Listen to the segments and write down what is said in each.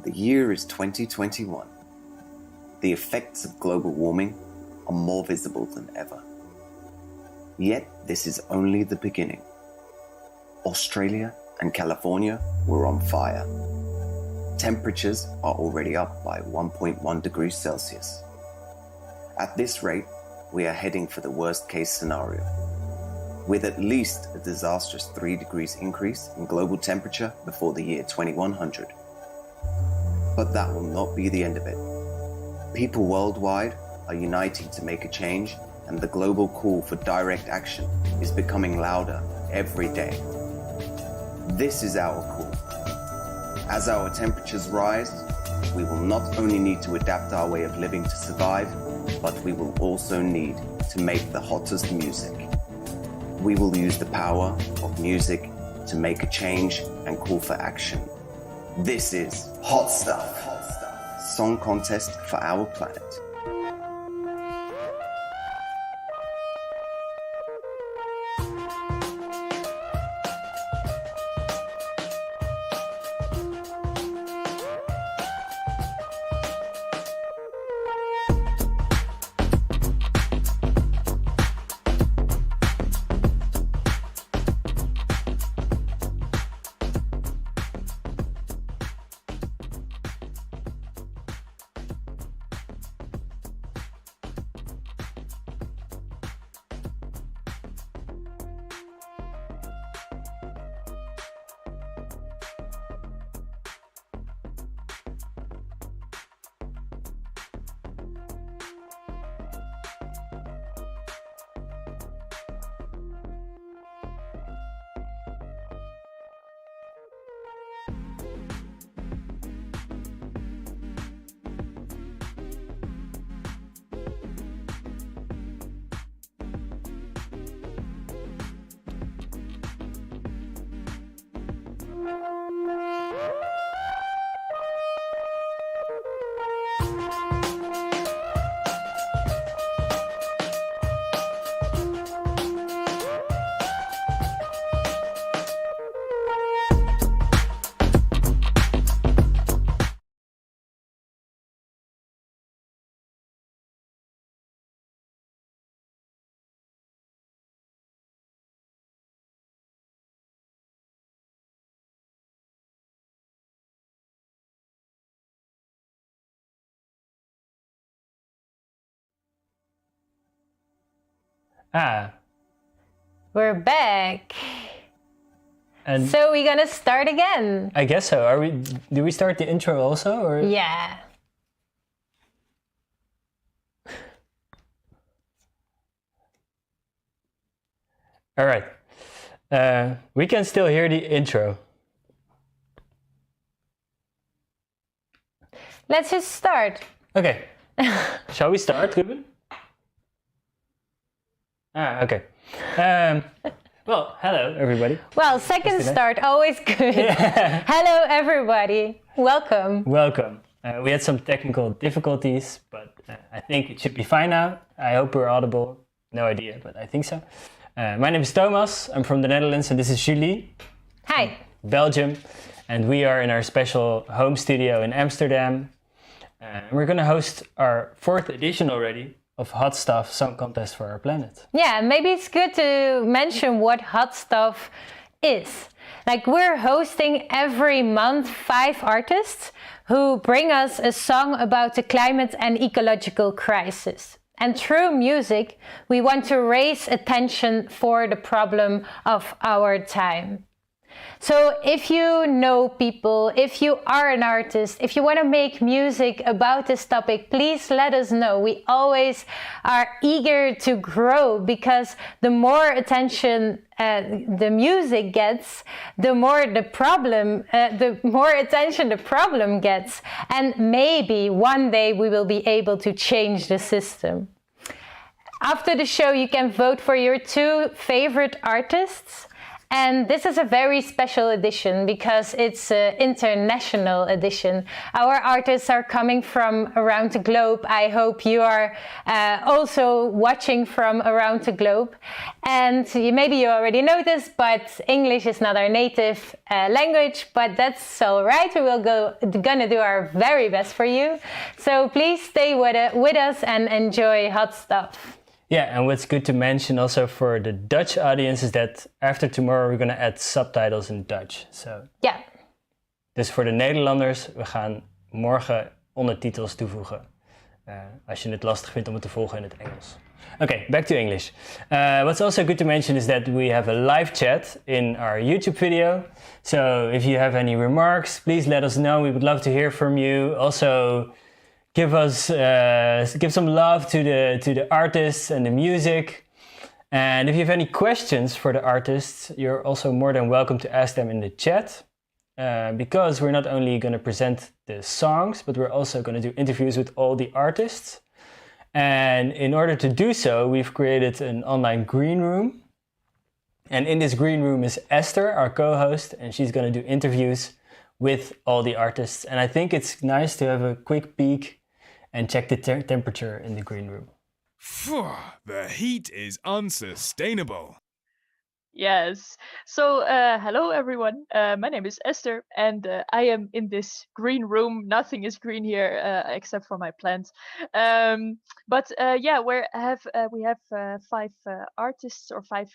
The year is 2021. The effects of global warming are more visible than ever. Yet this is only the beginning. Australia and California were on fire. Temperatures are already up by 1.1 degrees Celsius. At this rate, we are heading for the worst case scenario, with at least a disastrous 3 degrees increase in global temperature before the year 2100. But that will not be the end of it. People worldwide are uniting to make a change, and the global call for direct action is becoming louder every day. This is our call. As our temperatures rise, we will not only need to adapt our way of living to survive, but we will also need to make the hottest music. We will use the power of music to make a change and call for action. This is Hot Stuff, Song Contest for Our Planet. We're back. And So we're gonna start again. I guess so. Do we start the intro also, or? Yeah. All right. We can still hear the intro. Let's just start. Okay. Shall we start, Ruben? Okay. Well, hello, everybody. Well, second start, always good. Hello, everybody. Welcome. Welcome. We had some technical difficulties, but I think it should be fine now. I hope we're audible. No idea, but I think so. My name is Thomas. I'm from the Netherlands, and this is Julie. Hi. Belgium. And we are in our special home studio in Amsterdam. We're going to host our 4th edition already of Hot Stuff Song Contest for Our Planet. Yeah, maybe it's good to mention what Hot Stuff is. Like, we're hosting every month 5 artists who bring us a song about the climate and ecological crisis. And through music, we want to raise attention for the problem of our time. So if you know people, if you are an artist, if you want to make music about this topic, please let us know. We always are eager to grow, because the more attention the music gets, the more attention the problem gets, and maybe one day we will be able to change the system. After the show, you can vote for your 2 favorite artists. And this is a very special edition because it's an international edition. Our artists are coming from around the globe. I hope you are also watching from around the globe. And maybe you already know this, but English is not our native language, but that's all right. We will gonna do our very best for you. So please stay with us and enjoy hot stuff. Yeah, and what's good to mention also for the Dutch audience is that after tomorrow we're going to add subtitles in Dutch. So, ja. Dus voor de Nederlanders, we gaan morgen ondertitels toevoegen. Als je het lastig vindt om het te volgen in het Engels. Okay, back to English. What's also good to mention is that we have a live chat in our YouTube video. So if you have any remarks, please let us know. We would love to hear from you. Also, give some love to the artists and the music. And if you have any questions for the artists, you're also more than welcome to ask them in the chat. Because we're not only going to present the songs, but we're also going to do interviews with all the artists. And in order to do so, we've created an online green room. And in this green room is Esther, our co-host, and she's going to do interviews with all the artists. And I think it's nice to have a quick peek and check the temperature in the green room. The heat is unsustainable. Yes. So, hello everyone. My name is Esther, and I am in this green room. Nothing is green here except for my plants. But yeah, we have 5 artists or 5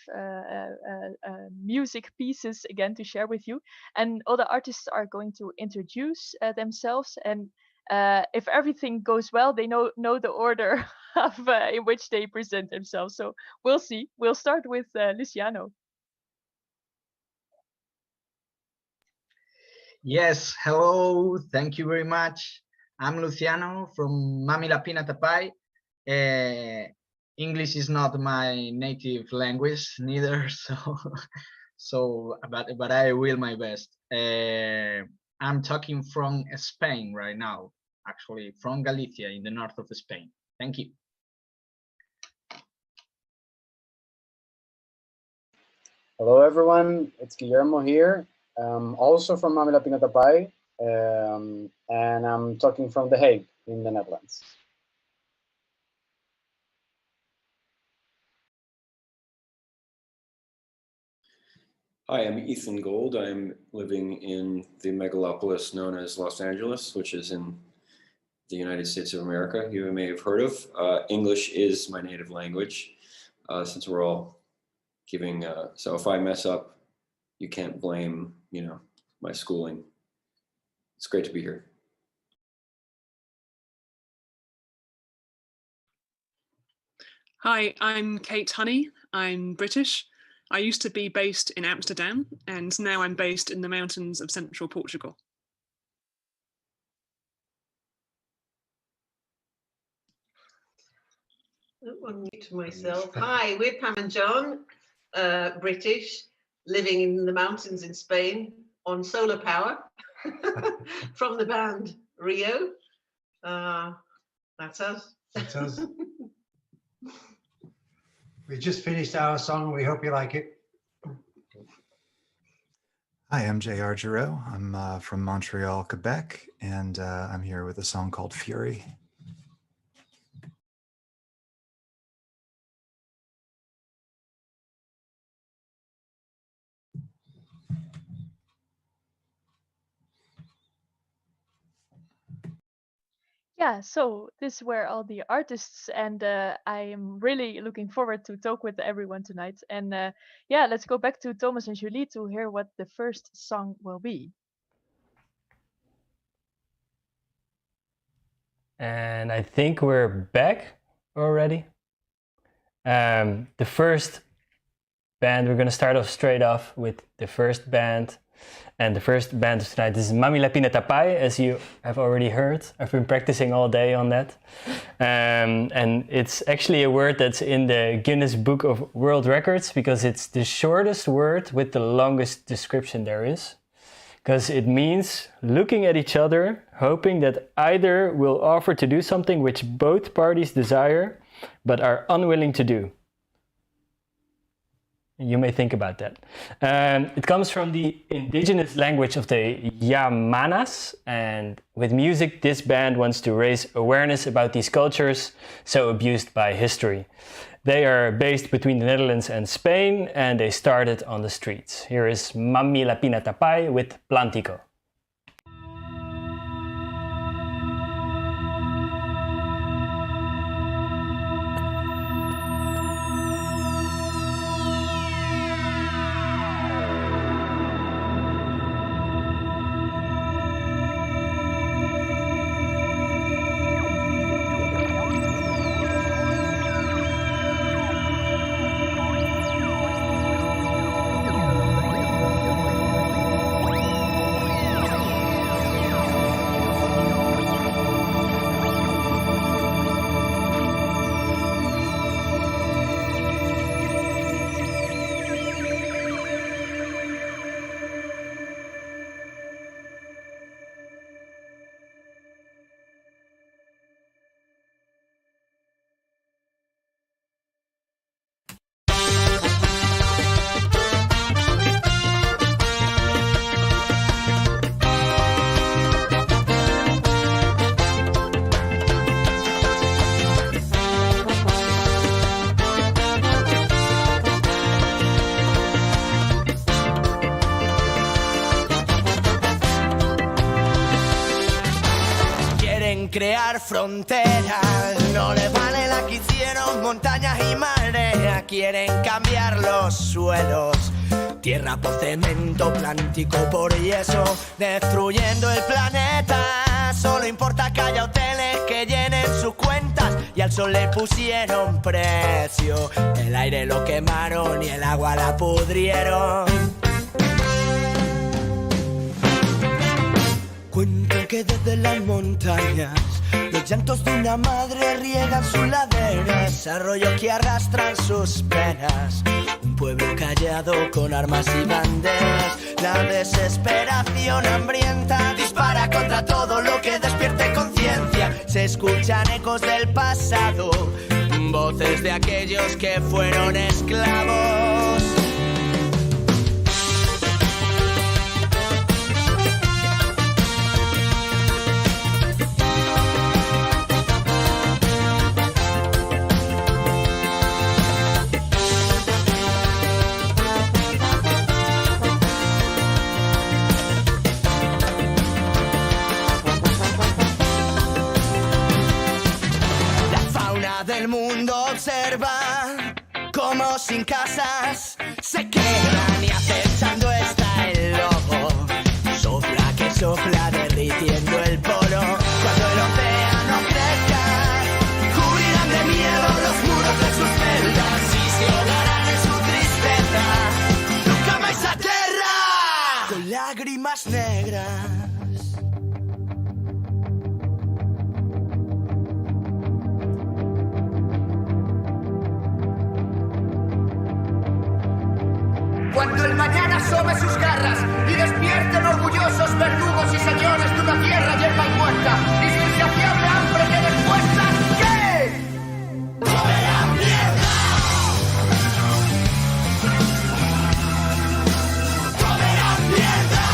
music pieces again to share with you, and all the artists are going to introduce themselves. And if everything goes well, they know the order of in which they present themselves. So we'll see. We'll start with Luciano. Yes, hello, thank you very much. I'm Luciano from Mamihlapinatapai. English is not my native language neither, but I will my best. I'm talking from Spain right now, actually from Galicia in the north of Spain. Thank you. Hello everyone, it's Guillermo here. Also from Mamihlapinatapai, and I'm talking from The Hague in the Netherlands. Hi, I'm Ethan Gold. I'm living in the megalopolis known as Los Angeles, which is in the United States of America. You may have heard of. English is my native language, since we're all giving, so if I mess up, you can't blame, my schooling. It's great to be here. Hi, I'm Kate Honey. I'm British. I used to be based in Amsterdam, and now I'm based in the mountains of central Portugal. Unmute myself. Hi, we're Pam and John, British, living in the mountains in Spain on solar power from the band Rio. That's us. That's us. We just finished our song. We hope you like it. Hi, I'm J.R. Giroux. I'm from Montreal, Quebec, and I'm here with a song called Fury. Yeah, so this were all the artists, and I am really looking forward to talk with everyone tonight. And yeah, let's go back to Thomas and Julie to hear what the first song will be. And I think we're back already. The first band, we're going to start off straight off with the first band. And the first band of tonight is Mamihlapinatapai, as you have already heard. I've been practicing all day on that. And it's actually a word that's in the Guinness Book of World Records because it's the shortest word with the longest description there is. Because it means looking at each other, hoping that either will offer to do something which both parties desire, but are unwilling to do. You may think about that. It comes from the indigenous language of the Yamanas, and with music, this band wants to raise awareness about these cultures so abused by history. They are based between the Netherlands and Spain, and they started on the streets. Here is Mamihlapinatapai with Plantico. Crear fronteras, no les vale la que hicieron montañas y mareas, quieren cambiar los suelos, tierra por cemento, plántico por yeso, destruyendo el planeta. Solo importa que haya hoteles que llenen sus cuentas y al sol le pusieron precio, el aire lo quemaron y el agua la pudrieron. Cuentan que desde las montañas los llantos de una madre riegan sus laderas, arroyos que arrastran sus penas, un pueblo callado con armas y banderas. La desesperación hambrienta dispara contra todo lo que despierte conciencia. Se escuchan ecos del pasado, voces de aquellos que fueron esclavos. Del mundo observa cómo sin casas se quedan y acechando está el lobo. Sopla que sopla derritiendo el polo. Cuando el océano crezca, cubrirán de miedo los muros de sus celdas y se ahogarán en su tristeza. Nunca más a tierra con lágrimas negras. Cuando el mañana asome sus garras y despierten orgullosos verdugos y señores de una tierra yerba y muerta, y su insaciable hambre quede expuesta, ¿qué? ¡Comerán mierda! ¡Comerán mierda!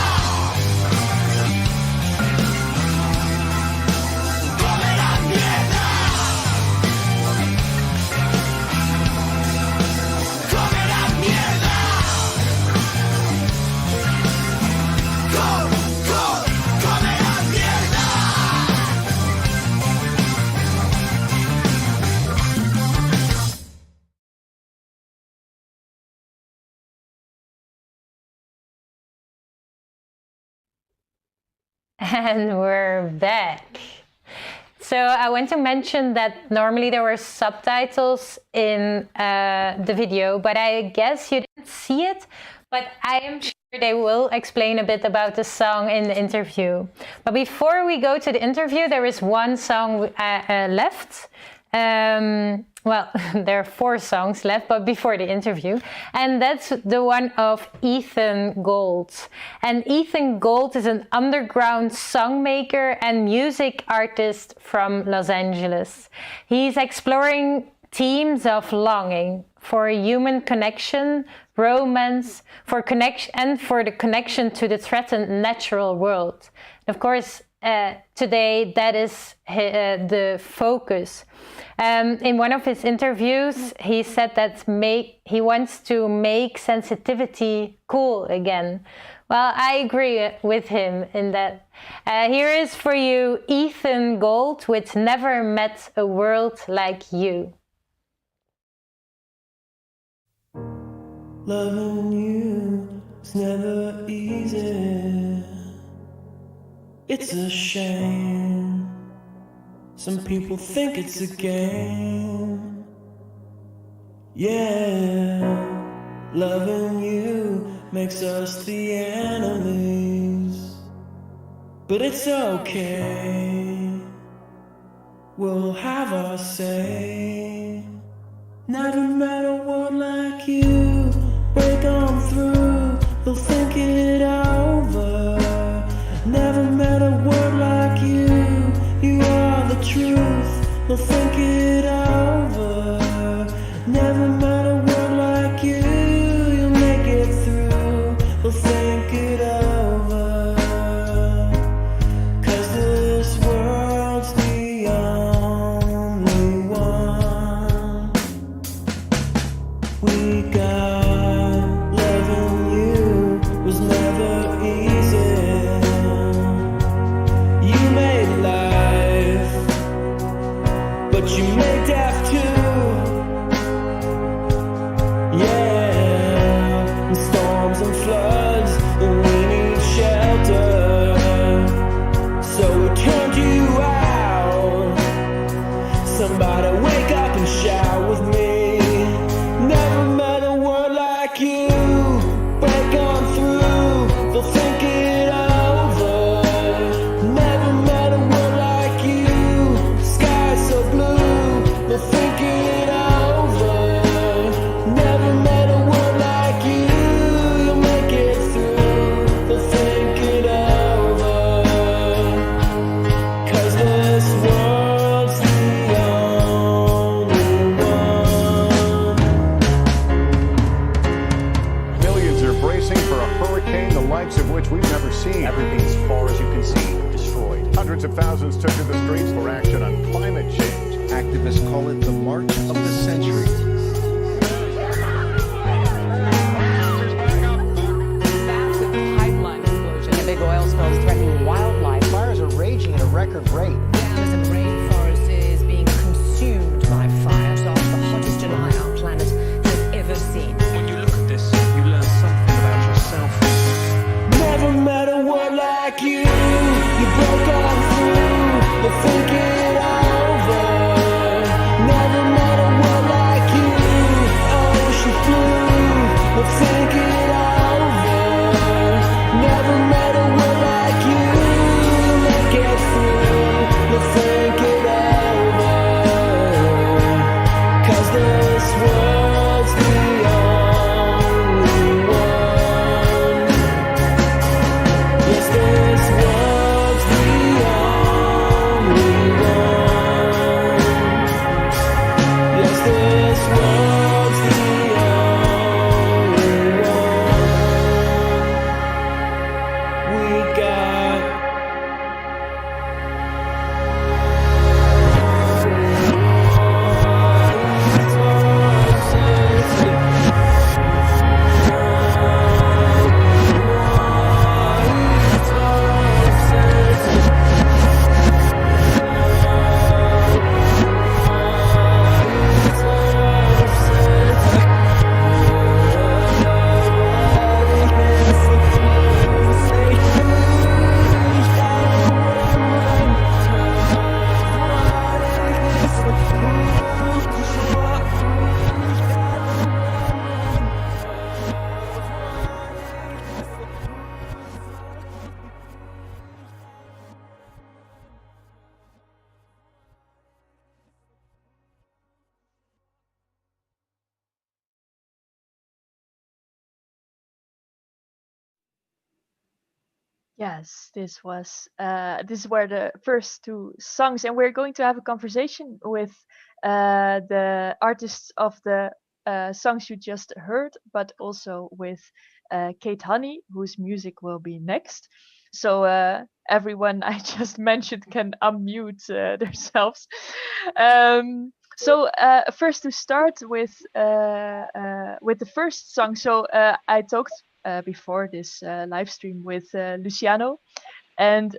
¡Comerán mierda! ¡Comerán mierda! And we're back. So I want to mention that normally there were subtitles in the video, but I guess you didn't see it. But I am sure they will explain a bit about the song in the interview. But before we go to the interview, there is one song left. Well, there are 4 songs left, but before the interview. And that's the one of Ethan Gold. And Ethan Gold is an underground songmaker and music artist from Los Angeles. He's exploring themes of longing for human connection, romance, for connection, and for the connection to the threatened natural world. And of course, today that is the focus. In one of his interviews, he said that he wants to make sensitivity cool again. Well, I agree with him in that. Here is for you Ethan Gold with Never Met a World Like You. Loving you is never easy. It's a shame. Some people think it's a game. Yeah, loving you makes us the enemies. But it's okay, we'll have our say. Never met a world like you. Break on through, they'll think it over. Never met a world like you. You are the truth, they'll think it over. Never met a world like you. You'll make it through, they'll think it over. 'Cause this world's the only one we got. Loving you was never easy. You made life, but you made death too. Yeah, and storms and floods, and we need shelter. So we turned you out. Somebody wake up and shout with me. Never met a world like you. Break on through, they'll think it over. Never met a world like you. Sky so blue, they'll think it over. Never met a world like you. You'll make it through, they'll think it over. 'Cause this world's the only one. Millions are bracing for a hurricane, the likes of which we've never seen. Everything as far as you can see, destroyed. Hundreds of thousands took to the streets for action on climate change. Activists call it the March of the Century. Pipeline explosion. The big oil spills threatening wildlife. Fires are raging at a record rate. The Amazon rainforest is being consumed by fires. It's the hottest July our planet has ever seen. When you look at this, you learn something about yourself. Never met a world like you. You broke on through, but think it over. Never met a world Yes, this were the first two songs, and we're going to have a conversation with the artists of the songs you just heard, but also with Kate Honey, whose music will be next. So everyone I just mentioned can unmute themselves. So first to start with the first song. So I talked before this live stream with Luciano, and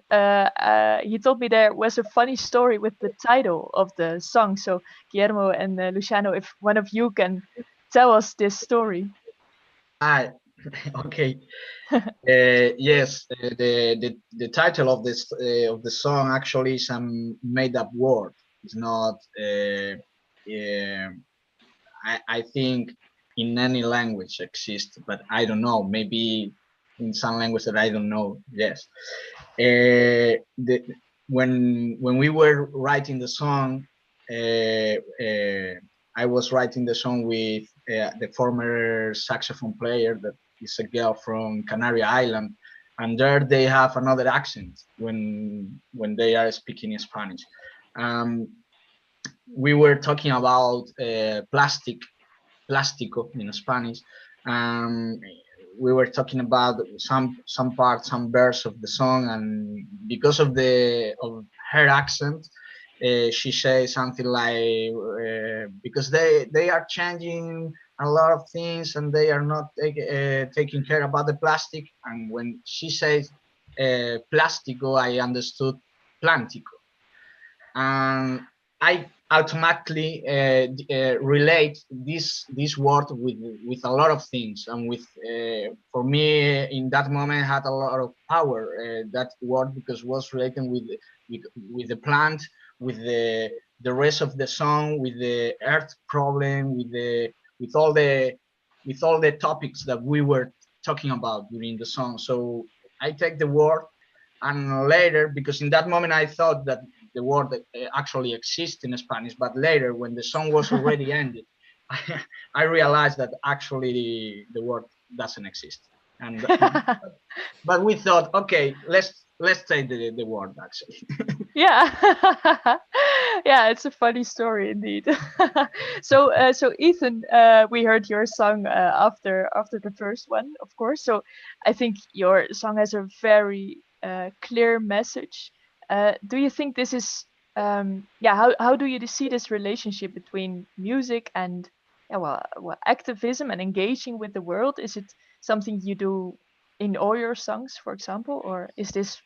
he told me there was a funny story with the title of the song. So Guillermo and Luciano, if one of you can tell us this story. Okay. Yes, the title of the song actually is a made up word. It's not. I think in any language exists, but I don't know. Maybe in some language that I don't know. Yes. When we were writing the song, I was writing the song with the former saxophone player that is a girl from Canary Island, and there they have another accent when they are speaking in Spanish. We were talking about plástico in Spanish. We were talking about some parts, some verse of the song, and because of her accent, she says something like because they are changing a lot of things and they are not taking care about the plastic. And when she says plástico, I understood plántico, and I automatically relate this word with a lot of things, and with for me in that moment had a lot of power, that word, because it was related with the plant, with the rest of the song, with the earth problem, with all the topics that we were talking about during the song. So I take the word, and later, because in that moment I thought that the word actually exists in Spanish, but later when the song was already ended, I realized that actually the word doesn't exist. And but we thought, okay, let's take the word actually. Yeah. Yeah, it's a funny story indeed. So Ethan, we heard your song after the first one, of course. So I think your song has a very clear message. Do you think this is how do you see this relationship between music and activism and engaging with the world? Is it something you do in all your songs, for example, or is this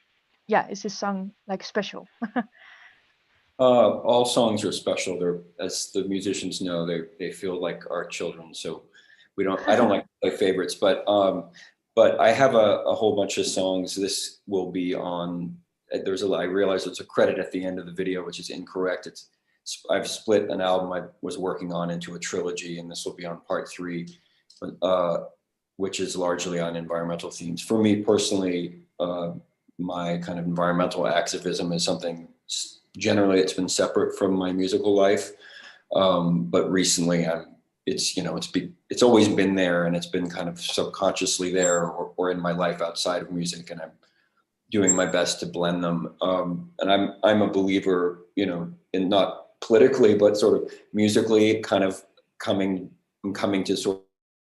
song like special? All songs are special. They're, as the musicians know, they feel like our children. So I don't like to play favorites, but I have a whole bunch of songs. This will be on. I realize it's a credit at the end of the video, which is incorrect. I've split an album I was working on into a trilogy, and this will be on part 3, which is largely on environmental themes. For me personally, my kind of environmental activism is something generally it's been separate from my musical life, but recently it's always been there, and it's been kind of subconsciously there or in my life outside of music, and I'm doing my best to blend them. And I'm a believer, in not politically, but sort of musically, kind of coming to sort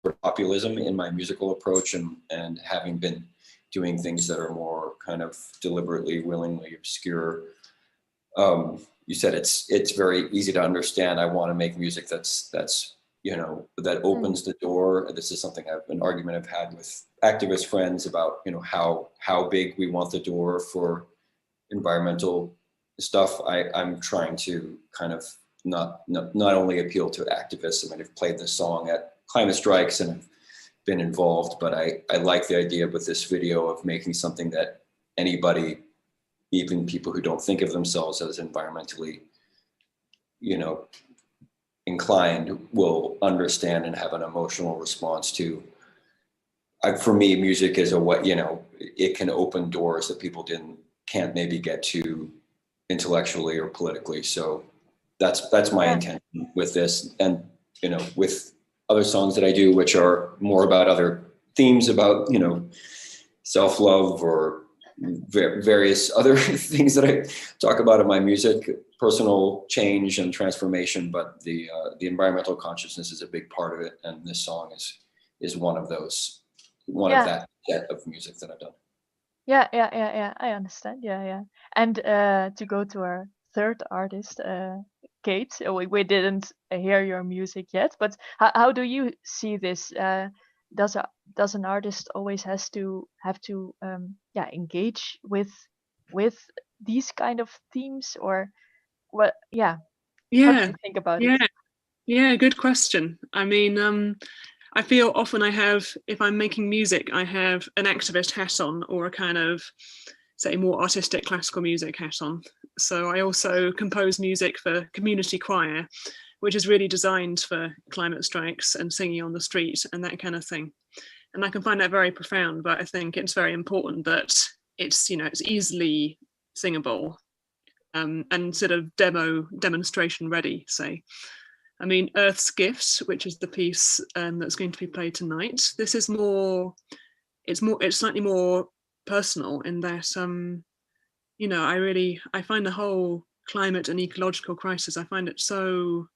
of populism in my musical approach, and having been doing things that are more kind of deliberately, willingly obscure. You said it's very easy to understand. I want to make music that's that opens the door. This is something an argument I've had with activist friends about, how big we want the door for environmental stuff. I'm trying to kind of not only appeal to activists. I mean, I've played this song at climate strikes and have been involved, but I like the idea with this video of making something that anybody, even people who don't think of themselves as environmentally, inclined, will understand and have an emotional response to. For me, music is a way, it can open doors that people can't maybe get to intellectually or politically. So that's my intention with this, and with other songs that I do, which are more about other themes about self-love or various other things that I talk about in my music, personal change and transformation, but the environmental consciousness is a big part of it, and this song is one of those, of that set of music that I've done. Yeah, I understand. Yeah. And to go to our third artist, Kate, we didn't hear your music yet, but how do you see this? Does an artist always have to engage with these kind of themes, or what? Yeah. How do Yeah, you think about yeah, it? yeah. Good question. I mean, I feel often if I'm making music, I have an activist hat on, or a kind of, say, more artistic classical music hat on. So I also compose music for community choir, which is really designed for climate strikes and singing on the street and that kind of thing. And I can find that very profound, but I think it's very important that it's easily singable, and sort of demonstration ready, say. I mean, Earth's Gifts, which is the piece that's going to be played tonight. This is it's slightly more personal in that, I find the whole climate and ecological crisis, I find it so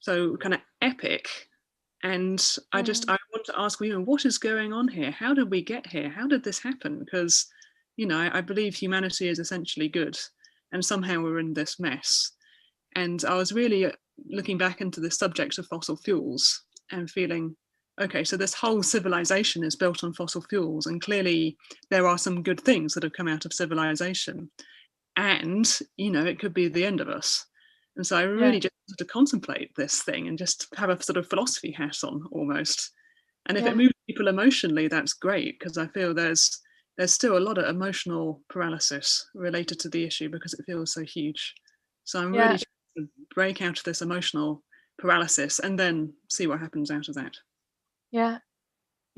kind of epic. And I want to ask, what is going on here? How did we get here? How did this happen? Because, I believe humanity is essentially good, and somehow we're in this mess. And I was really looking back into the subject of fossil fuels and feeling, okay, so this whole civilization is built on fossil fuels, and clearly there are some good things that have come out of civilization, and it could be the end of us. And so I really just wanted to contemplate this thing and just have a sort of philosophy hat on almost. And if it moves people emotionally, that's great, because I feel there's still a lot of emotional paralysis related to the issue because it feels so huge. So I'm really trying to break out of this emotional paralysis and then see what happens out of that. Yeah,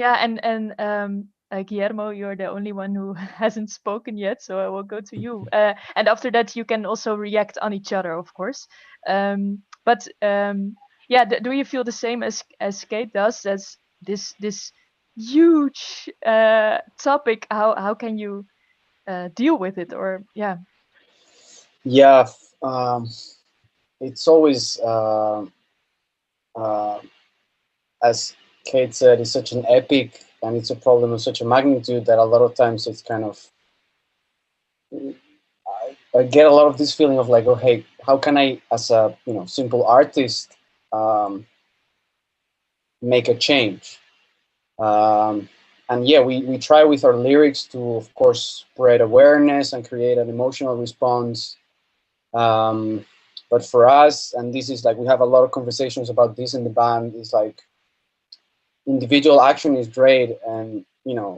and Guillermo, you're the only one who hasn't spoken yet, so I will go to you. And after that, you can also react on each other, of course. But do you feel the same as Kate does? As this huge topic? How can you deal with it? Or Yeah, it's always, as Kate said, it's such an epic, and it's a problem of such a magnitude that a lot of times it's kind of, I get a lot of this feeling of like, oh, hey, how can I, as a simple artist, make a change? And yeah, we try with our lyrics to, of course, spread awareness and create an emotional response. But for us, and this is like, we have a lot of conversations about this in the band, is like, individual action is great, and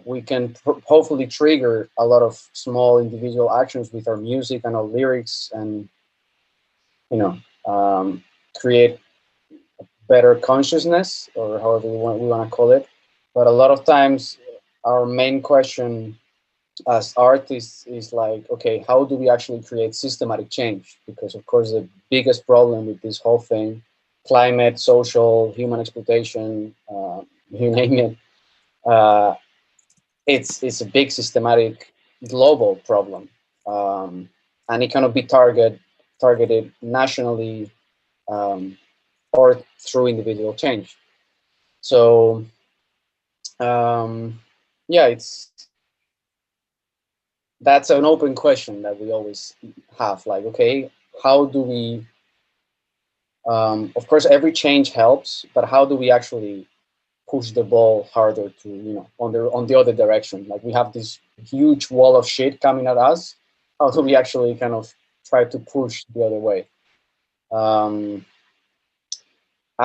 we can hopefully trigger a lot of small individual actions with our music and our lyrics, and create better consciousness, or however we want to call it. But a lot of times our main question as artists is like, okay, how do we actually create systematic change? Because of course the biggest problem with this whole thing, climate, social, human exploitation, you name it, it's a big systematic global problem, and it cannot be targeted nationally, or through individual change. So yeah, that's an open question that we always have, like, okay, how do we, of course every change helps, but how do we actually push the ball harder to, on the other direction? Like, we have this huge wall of shit coming at us. How do we actually kind of try to push the other way? I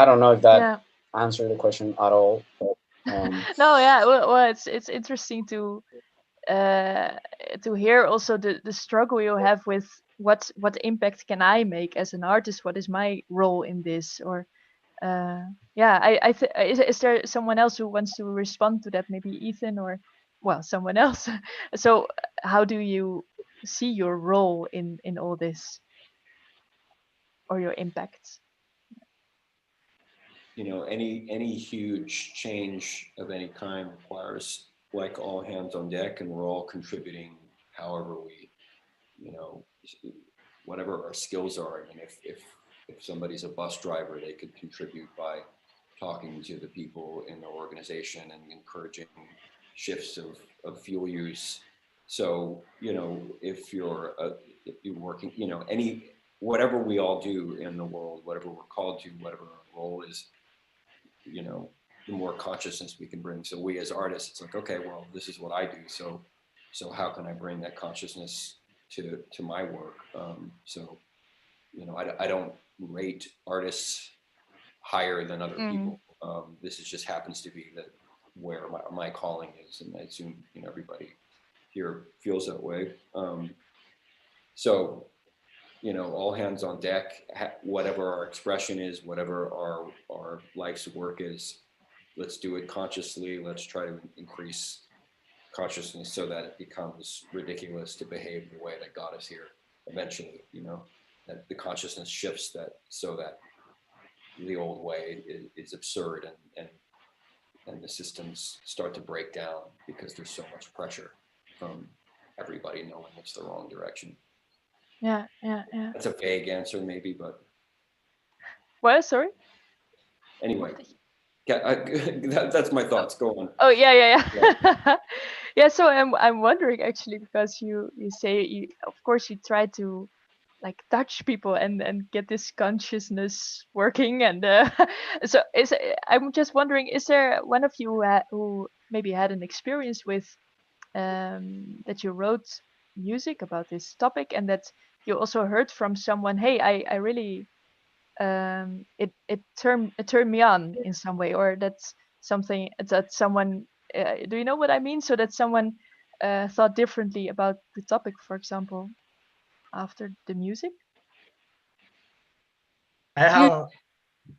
don't know if that answered the question at all. But, no, well, it's interesting to hear also the struggle you have with what impact can I make as an artist? What is my role in this? Or is there someone else who wants to respond to that? Maybe Ethan, or someone else. So how do you see your role in all this, or your impacts? Any huge change of any kind requires, like, all hands on deck, and we're all contributing however we, whatever our skills are. I mean, if somebody's a bus driver, they could contribute by talking to the people in the organization and encouraging shifts of fuel use. So, if you're working, whatever we all do in the world, whatever we're called to, whatever our role is, the more consciousness we can bring. So we as artists, it's like, okay, well, this is what I do. So how can I bring that consciousness to my work? I don't rate artists higher than other people. This just happens to be where my calling is, and I assume everybody here feels that way. All hands on deck. Whatever our expression is, whatever our life's work is, let's do it consciously. Let's try to increase consciousness so that it becomes ridiculous to behave the way that got us here. Eventually, that the consciousness shifts so that the old way is absurd, and the systems start to break down because there's so much pressure from everybody knowing it's the wrong direction. Yeah. That's a vague answer maybe, but Well, sorry. anyway, that's my thoughts. Go on. Oh yeah. Yeah. So I'm wondering actually, because you say of course you try to like touch people and get this consciousness working, and I'm just wondering, is there one of you who maybe had an experience with that you wrote music about this topic, and that you also heard from someone, hey, I really it turned me on in some way, or that's something that someone do you know what I mean? So that someone thought differently about the topic, for example, after the music. I have.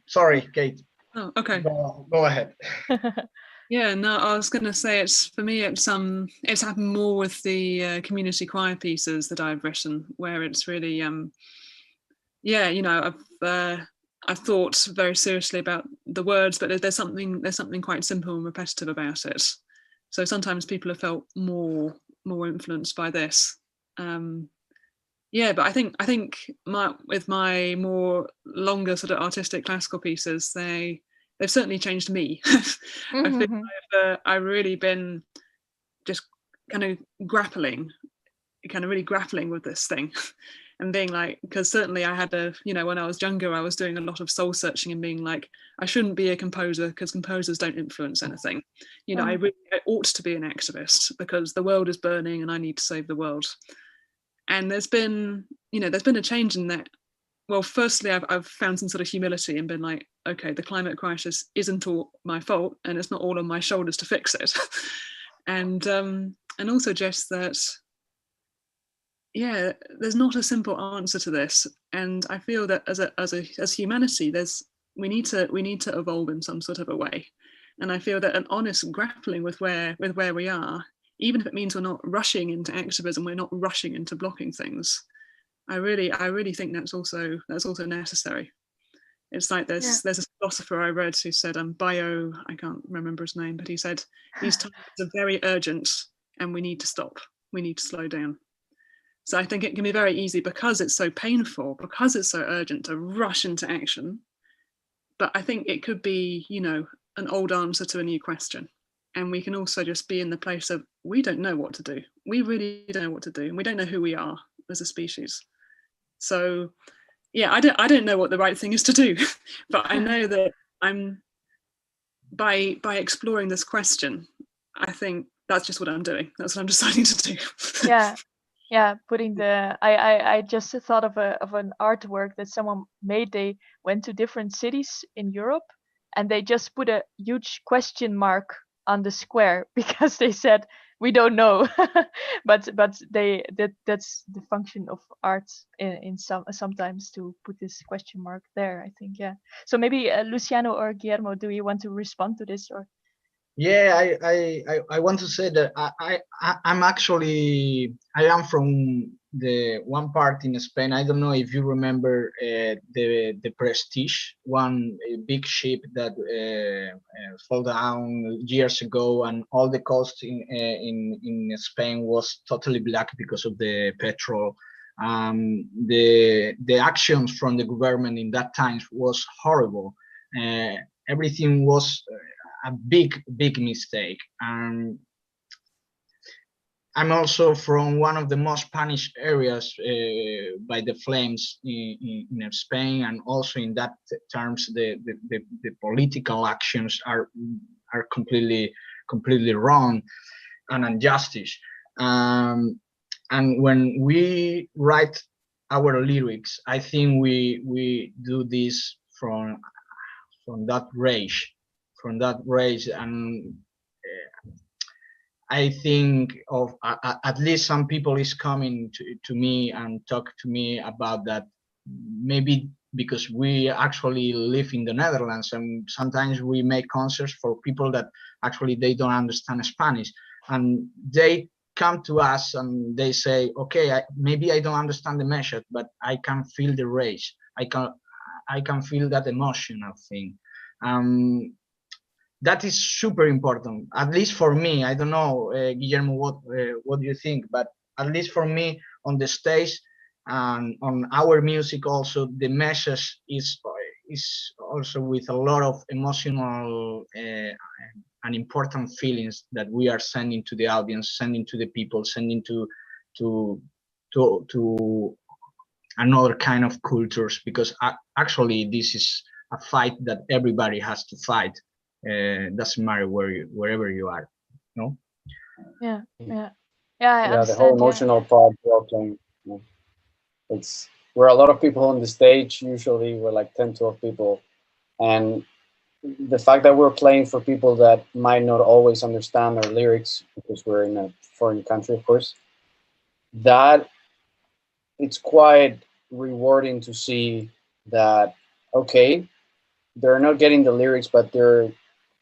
Sorry, Kate. Oh, okay. Go ahead. Yeah, no, I was going to say it's happened more with the community choir pieces that I've written, where it's really I've thought very seriously about the words, but there's something quite simple and repetitive about it. So sometimes people have felt more influenced by this. But I think with my more longer sort of artistic classical pieces, they've certainly changed me. I think I've really been just kind of really grappling with this thing. And being like, because certainly I had when I was younger, I was doing a lot of soul searching and being like, I shouldn't be a composer because composers don't influence anything. I ought to be an activist because the world is burning and I need to save the world. And there's been a change in that. Well, firstly, I've found some sort of humility and been like, okay, the climate crisis isn't all my fault and it's not all on my shoulders to fix it. and also just that, there's not a simple answer to this, and I feel that as humanity, we need to evolve in some sort of a way, and I feel that an honest grappling with where we are, even if it means we're not rushing into activism, we're not rushing into blocking things. I really think that's also necessary. It's like there's a philosopher I read who said, I can't remember his name, but he said these times are very urgent and we need to stop. We need to slow down. So I think it can be very easy, because it's so painful, because it's so urgent, to rush into action. But I think it could be, an old answer to a new question. And we can also just be in the place of, we don't know what to do. We really don't know what to do. And we don't know who we are as a species. So I don't know what the right thing is to do, but I know that I'm by exploring this question, I think that's just what I'm doing. That's what I'm deciding to do. Putting I just thought of an artwork that someone made. They went to different cities in Europe and they just put a huge question mark on the square because they said we don't know. but that's the function of art in sometimes to put this question mark there, I think. So maybe Luciano or Guillermo, do you want to respond to this? Or I want to say that I am from the one part in Spain. I don't know if you remember the Prestige, one big ship that fell down years ago, and all the coast in Spain was totally black because of the petrol. The actions from the government in that time was horrible. Everything was a big mistake. I'm also from one of the most punished areas by the flames in Spain, and also in that terms, the political actions are completely wrong and injustice. And when we write our lyrics, I think we do this from that rage, and I think of at least some people is coming to me and talk to me about that, maybe because we actually live in the Netherlands, and sometimes we make concerts for people that actually they don't understand Spanish, and they come to us and they say, okay, maybe I don't understand the message, but I can feel the rage. I can feel that emotional thing. That is super important, at least for me. I don't know, Guillermo, what do you think? But at least for me, on the stage and on our music also, the message is also with a lot of emotional and important feelings that we are sending to the audience, sending to the people, sending to another kind of cultures, because actually this is a fight that everybody has to fight. Doesn't matter wherever you are, no? Yeah. The whole emotional part we're playing. We're a lot of people on the stage. Usually we're like 10, 12 people, and the fact that we're playing for people that might not always understand our lyrics because we're in a foreign country, of course, that it's quite rewarding to see that, okay, they're not getting the lyrics, but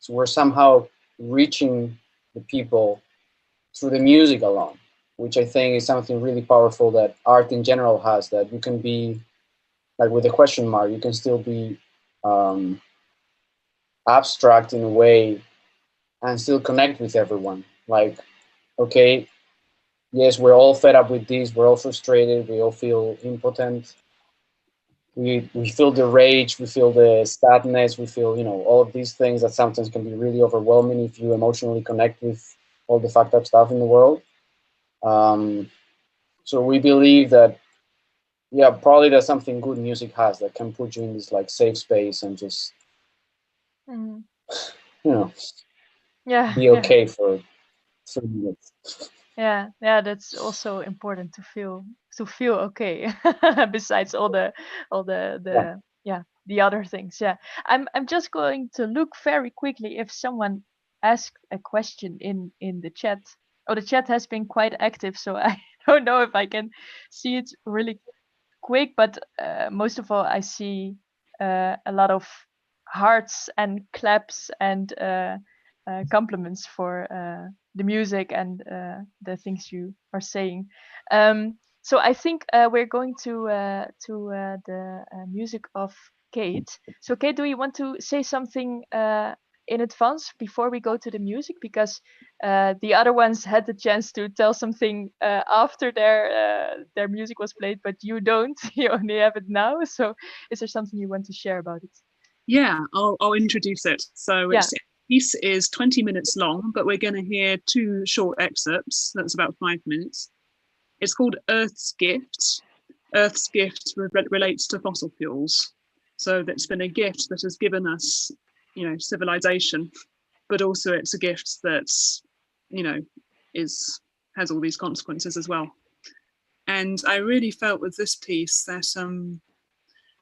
we're somehow reaching the people through the music alone, which I think is something really powerful that art in general has, that you can be, like with a question mark, you can still be abstract in a way and still connect with everyone. Like, okay, yes, we're all fed up with this, we're all frustrated, we all feel impotent. We feel the rage, we feel the sadness, we feel, all of these things that sometimes can be really overwhelming if you emotionally connect with all the fucked up stuff in the world. So we believe that, probably there's something good music has that can put you in this like safe space and just, be okay for 3 minutes. Yeah, that's also important to feel okay. Besides all the other things. Yeah, I'm just going to look very quickly if someone asked a question in the chat. Oh, the chat has been quite active, so I don't know if I can see it really quick. But most of all, I see a lot of hearts and claps and compliments for the music and the things you are saying. So I think we're going to the music of Kate. So Kate, do you want to say something in advance before we go to the music? Because the other ones had the chance to tell something after their music was played, but you don't. You only have it now. So is there something you want to share about it? Yeah, I'll introduce it. So the piece is 20 minutes long, but we're going to hear 2 short excerpts. That's about 5 minutes. It's called Earth's Gift. Earth's Gift relates to fossil fuels. So that's been a gift that has given us, civilization, but also it's a gift that's, has all these consequences as well. And I really felt with this piece that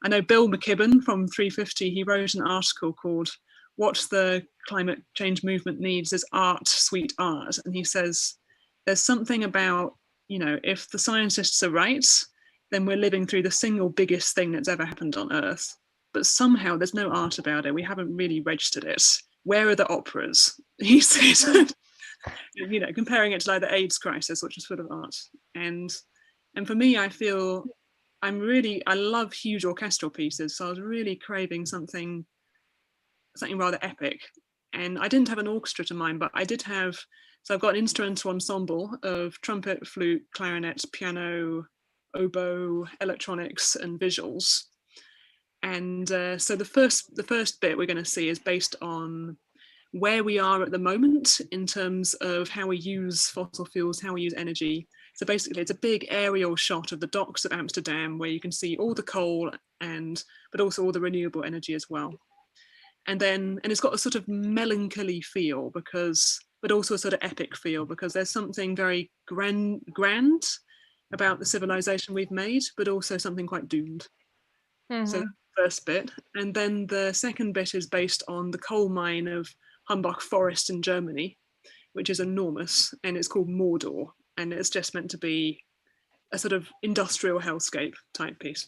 I know Bill McKibben from 350, he wrote an article called What the Climate Change Movement Needs is Art, Sweet Art. And he says there's something about, if the scientists are right, then we're living through the single biggest thing that's ever happened on Earth. But somehow there's no art about it. We haven't really registered it. Where are the operas? He said, comparing it to like the AIDS crisis, which is full of art. And And for me, I feel I love huge orchestral pieces, so I was really craving something rather epic. And I didn't have an orchestra to mind, but I did have, so I've got an instrumental ensemble of trumpet, flute, clarinet, piano, oboe, electronics, and visuals. And so the first bit we're going to see is based on where we are at the moment in terms of how we use fossil fuels, how we use energy. So basically it's a big aerial shot of the docks of Amsterdam where you can see all the coal but also all the renewable energy as well. And it's got a sort of melancholy feel but also a sort of epic feel, because there's something very grand about the civilization we've made, but also something quite doomed. Mm-hmm. So that's the first bit. And then the second bit is based on the coal mine of Hambach Forest in Germany, which is enormous, and it's called Mordor, and it's just meant to be a sort of industrial hellscape type piece.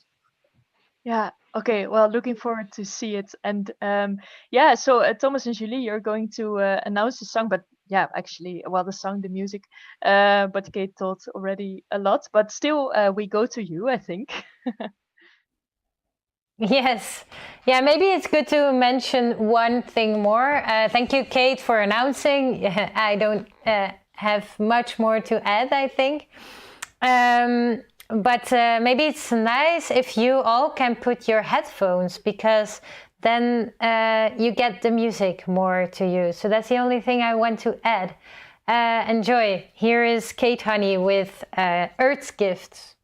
Yeah. Okay. Well, looking forward to see it. And so Thomas and Julie, you're going to announce the song, but yeah, actually, well, the song, the music, but Kate told already a lot. But still, we go to you, I think. Yes. Yeah, maybe it's good to mention one thing more. Thank you, Kate, for announcing. I don't have much more to add, I think. But maybe it's nice if you all can put your headphones, because then you get the music more to you. So that's the only thing I want to add. Enjoy. Here is Kate Honey with Earth's Gifts.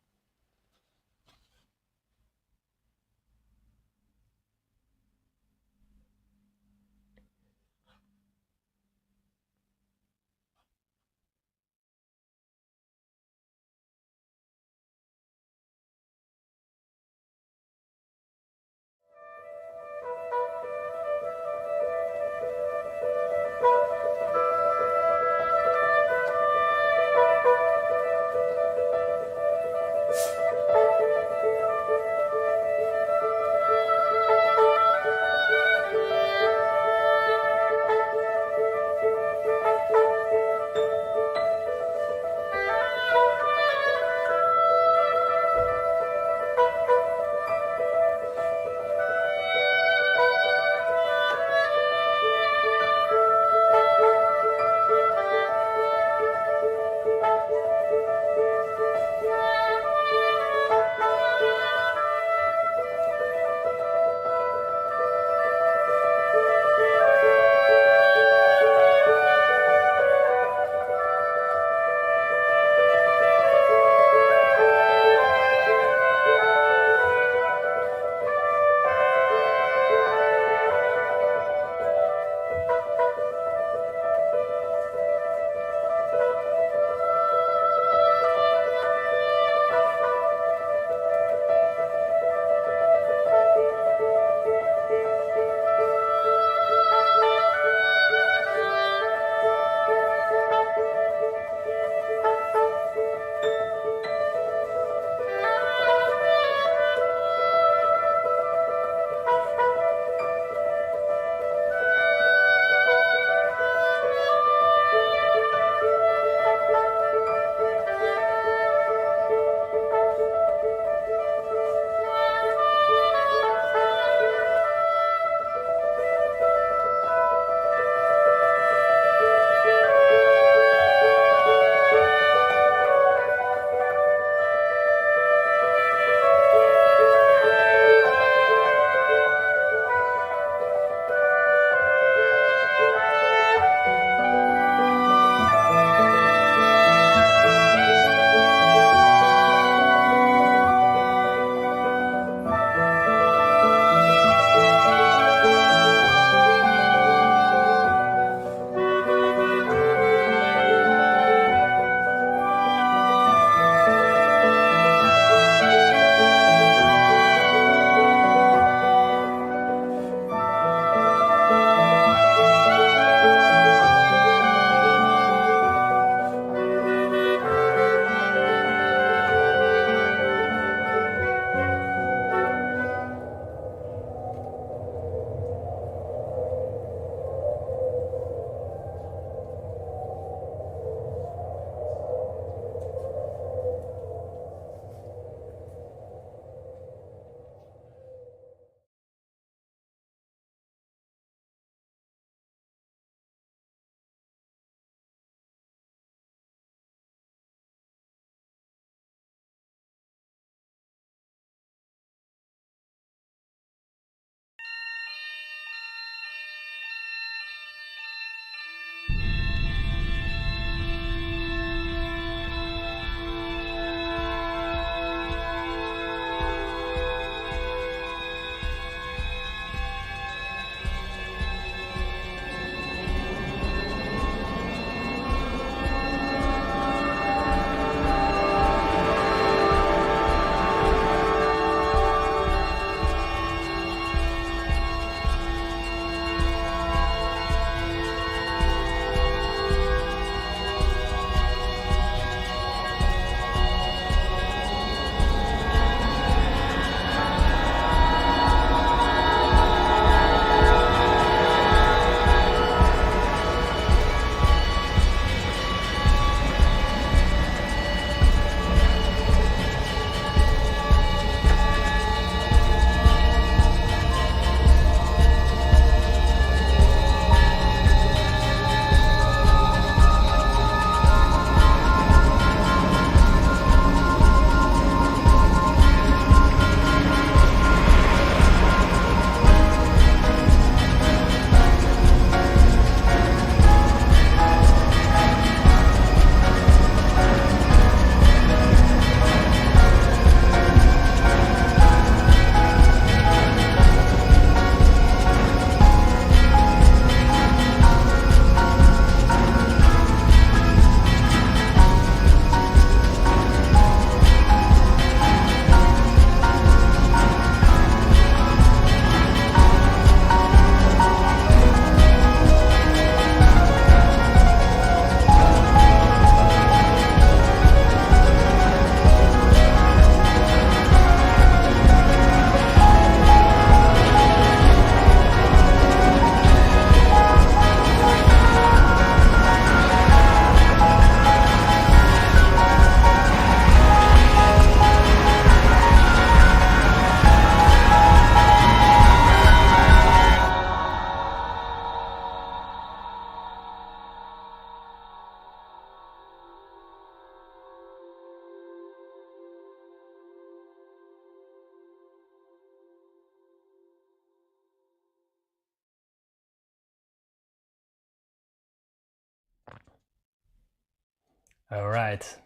All right.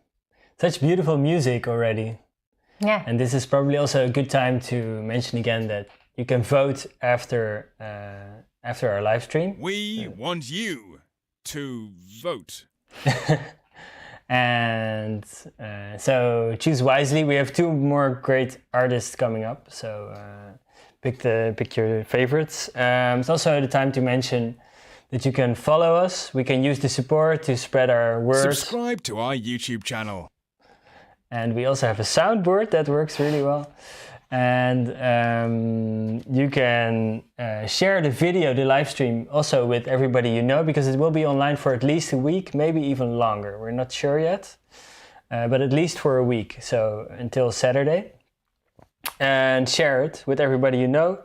Such beautiful music already. Yeah. And this is probably also a good time to mention again that you can vote after our live stream. We want you to vote. And so choose wisely. We have 2 more great artists coming up. So pick your favorites. It's also the time to mention that you can follow us. We can use the support to spread our word. Subscribe to our YouTube channel. And we also have a soundboard that works really well. And you can share the video, the live stream, also with everybody you know, because it will be online for at least a week, maybe even longer. We're not sure yet, but at least for a week. So until Saturday. And share it with everybody you know.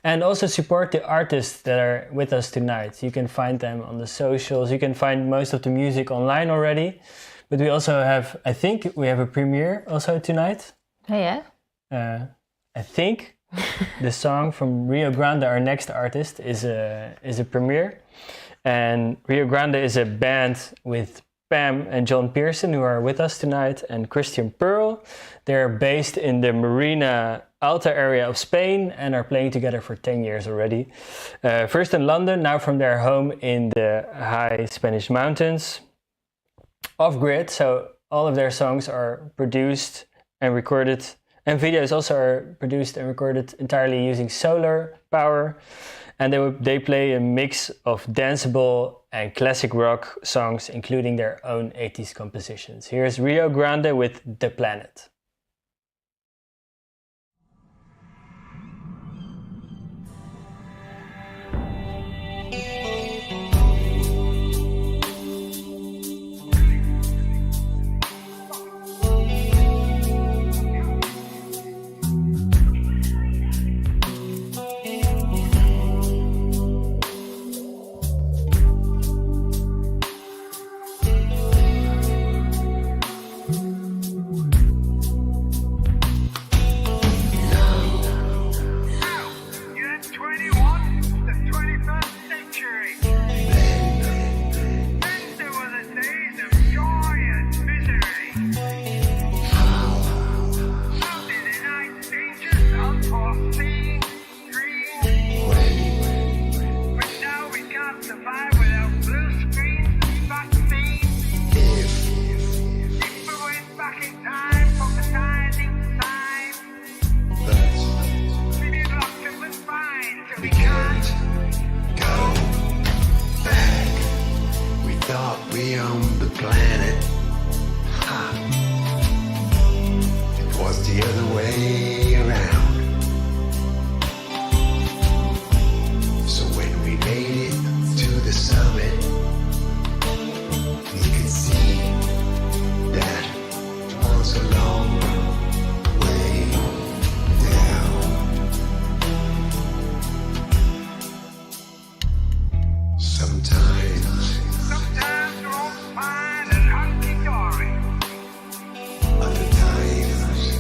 And also support the artists that are with us tonight. You can find them on the socials. You can find most of the music online already. But we also have, I think we have a premiere also tonight. Oh, yeah? I think the song from Rio Grande, our next artist, is a premiere. And Rio Grande is a band with Pam and John Pearson, who are with us tonight, and Christian Pearl. They're based in the Marina Alta area of Spain and are playing together for 10 years already. First in London, now from their home in the high Spanish mountains. Off-grid, so all of their songs are produced and recorded, and videos also are produced and recorded entirely using solar power. And they play a mix of danceable and classic rock songs, including their own 80s compositions. Here's Rio Grande with The Planet.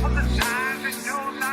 Other times it goes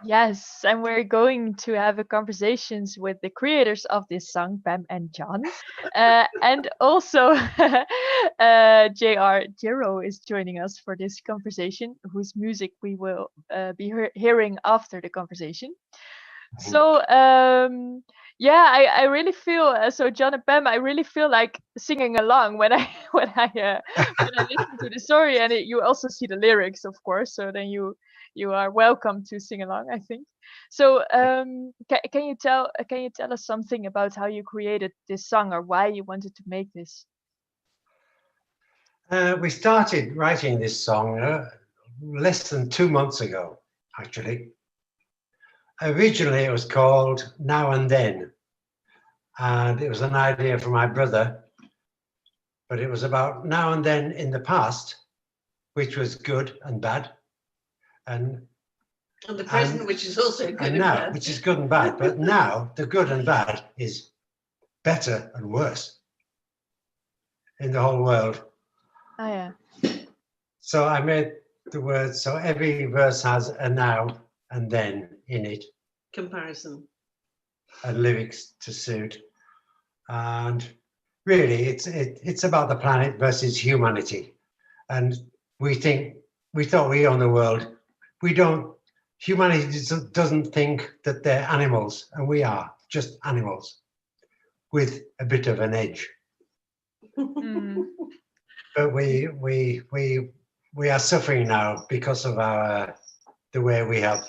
Yes, and we're going to have a conversations with the creators of this song, Pam and John, and also J.R. Giro is joining us for this conversation, whose music we will be hearing after the conversation. So yeah, I really feel so John and Pam, I really feel like singing along when I when I listen to the story, and you also see the lyrics, of course. So then you are welcome to sing along, I think. So can you tell us something about how you created this song or why you wanted to make this? We started writing this song less than 2 months ago, actually. Originally, it was called Now and Then, and it was an idea from my brother, but it was about now and then in the past, which was good and bad, and the present, which is also good and now, bad. which is good and bad. But now the good and bad is better and worse in the whole world. Oh yeah. So I made the words, so every verse has a now and then in it. Comparison. And lyrics to suit. And really, it's about the planet versus humanity. And we thought we own the world. We don't, humanity doesn't think that they're animals, and we are just animals with a bit of an edge. But we are suffering now because of the way we have